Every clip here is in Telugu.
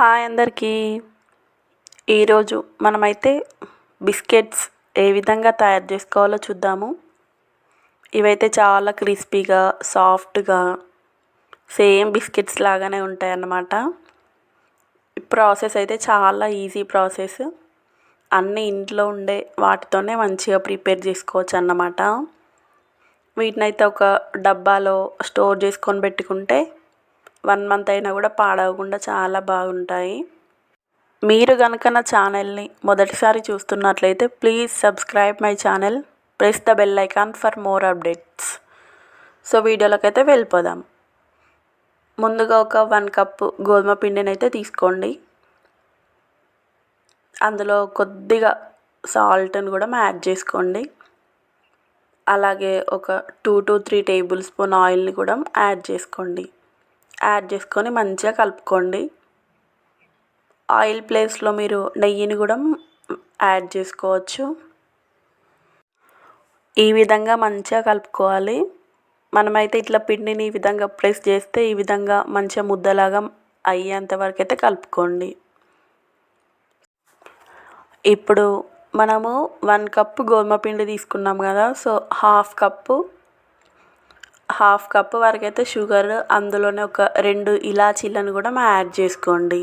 హాయ్ అందరికీ. ఈరోజు మనమైతే బిస్కెట్స్ ఏ విధంగా తయారు చేసుకోవాలో చూద్దాము. ఇవైతే చాలా క్రిస్పీగా సాఫ్ట్గా సేమ్ బిస్కెట్స్ లాగానే ఉంటాయన్నమాట. ప్రాసెస్ అయితే చాలా ఈజీ ప్రాసెస్. అన్నీ ఇంట్లో ఉండే వాటితోనే మంచిగా ప్రిపేర్ చేసుకోవచ్చు అన్నమాట. వీటినైతే ఒక డబ్బాలో స్టోర్ చేసుకొని పెట్టుకుంటే 1 మంత్ అయినా కూడా పాడవకుండా చాలా బాగుంటాయి. మీరు కనుక నా ఛానల్ని మొదటిసారి చూస్తున్నట్లయితే please subscribe my channel, press the bell icon for more updates. So వీడియోలోకి అయితే వెళ్ళిపోదాం. ముందుగా ఒక 1 కప్పు గోధుమ పిండిని అయితే తీసుకోండి. అందులో కొద్దిగా సాల్ట్ని కూడా యాడ్ చేసుకోండి. అలాగే ఒక 2 to 3 టేబుల్ స్పూన్ ఆయిల్ని కూడా యాడ్ చేసుకోండి. యాడ్ చేసుకొని మంచిగా కలుపుకోండి. ఆయిల్ ప్లేస్లో మీరు నెయ్యిని కూడా యాడ్ చేసుకోవచ్చు. ఈ విధంగా మంచిగా కలుపుకోవాలి. మనమైతే ఇట్లా పిండిని ఈ విధంగా ప్రెస్ చేస్తే ఈ విధంగా మంచిగా ముద్దలాగా అయ్యేంత వరకు అయితే కలుపుకోండి. ఇప్పుడు మనము 1 కప్పు గోధుమ పిండి తీసుకున్నాం కదా, సో హాఫ్ కప్పు వరకు అయితే షుగర్, అందులోనే ఒక 2 ఇలాచీలను కూడా యాడ్ చేసుకోండి.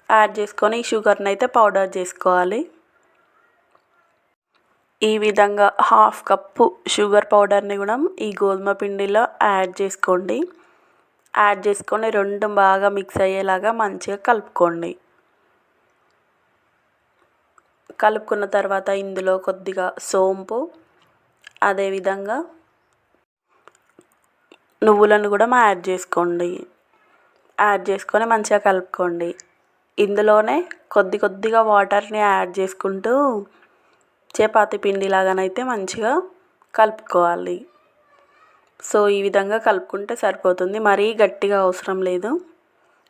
యాడ్ చేసుకొని ఈ షుగర్ని అయితే పౌడర్ చేసుకోవాలి. ఈ విధంగా హాఫ్ కప్పు షుగర్ పౌడర్ని కూడా ఈ గోధుమ పిండిలో యాడ్ చేసుకోండి. యాడ్ చేసుకొని 2 బాగా మిక్స్ అయ్యేలాగా మంచిగా కలుపుకోండి. కలుపుకున్న తర్వాత ఇందులో కొద్దిగా సోంపు, అదేవిధంగా నువ్వులను కూడా యాడ్ చేసుకోండి. యాడ్ చేసుకొని మంచిగా కలుపుకోండి. ఇందులోనే కొద్దిగా వాటర్ని యాడ్ చేసుకుంటూ చపాతీ పిండిలాగానైతే మంచిగా కలుపుకోవాలి. సో ఈ విధంగా కలుపుకుంటే సరిపోతుంది, మరీ గట్టిగా అవసరం లేదు.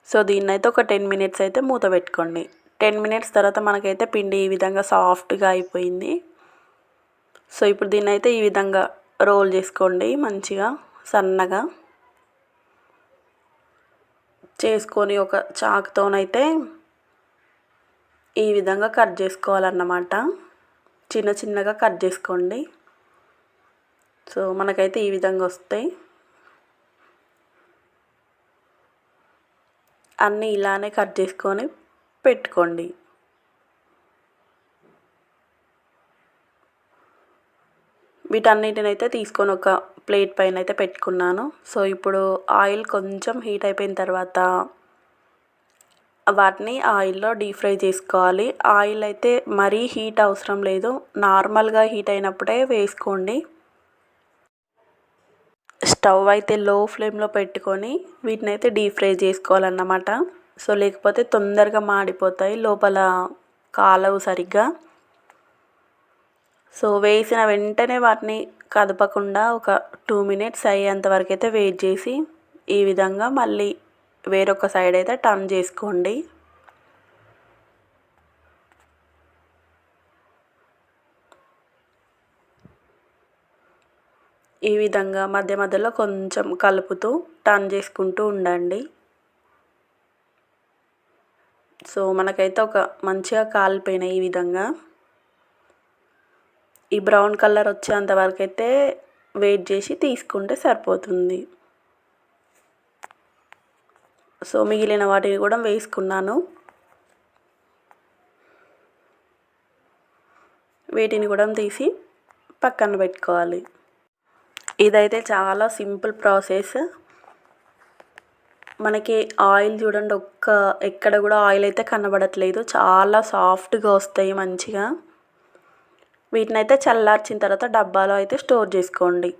సో దీన్నైతే ఒక 10 మినిట్స్ అయితే మూత పెట్టుకోండి. 10 మినిట్స్ తర్వాత మనకైతే పిండి ఈ విధంగా సాఫ్ట్గా అయిపోయింది. సో ఇప్పుడు దీన్నైతే ఈ విధంగా రోల్ చేసుకోండి. మంచిగా సన్నగా చేసుకొని ఒక చాకుతోనైతే ఈ విధంగా కట్ చేసుకోవాలన్నమాట. చిన్నగా కట్ చేసుకోండి. సో మనకైతే ఈ విధంగా వస్తాయి. అన్నీ ఇలానే కట్ చేసుకొని పెట్టుకోండి. వీటన్నిటిని అయితే తీసుకొని ఒక ప్లేట్ పైన అయితే పెట్టుకున్నాను. సో ఇప్పుడు ఆయిల్ కొంచెం హీట్ అయిపోయిన తర్వాత వాటిని ఆయిల్లో డీప్ ఫ్రై చేసుకోవాలి. ఆయిల్ అయితే మరీ హీట్ అవసరం లేదు, నార్మల్గా హీట్ అయినప్పుడే వేసుకోండి. స్టవ్ అయితే లో ఫ్లేమ్లో పెట్టుకొని వీటిని అయితే డీప్ ఫ్రై చేసుకోవాలన్నమాట. సో లేకపోతే తొందరగా మాడిపోతాయి, లోపల కాలవు సరిగ్గా. సో వేసిన వెంటనే వాటిని కదపకుండా ఒక 2 మినిట్స్ అయ్యేంత వరకు అయితే వెయిట్ చేసి ఈ విధంగా మళ్ళీ వేరొక సైడ్ అయితే టర్న్ చేసుకోండి. ఈ విధంగా మధ్యలో కొంచెం కలుపుతూ టర్న్ చేసుకుంటూ ఉండండి. సో మనకైతే ఒక మంచిగా కాలిపోయినాయి. ఈ విధంగా ఈ బ్రౌన్ కలర్ వచ్చేంత వరకు అయితే వెయిట్ చేసి తీసుకుంటే సరిపోతుంది. సో మిగిలిన వాటిని కూడా వేసుకున్నాను. వీటిని కూడా తీసి పక్కన పెట్టుకోవాలి. ఇదైతే చాలా సింపుల్ ప్రాసెస్. మనకి ఆయిల్ చూడండి, ఎక్కడ కూడా ఆయిల్ అయితే కనబడట్లేదు. చాలా సాఫ్ట్గా వస్తాయి మంచిగా. వీటినైతే చల్లార్చిన తర్వాత డబ్బాలో అయితే స్టోర్ చేసుకోండి.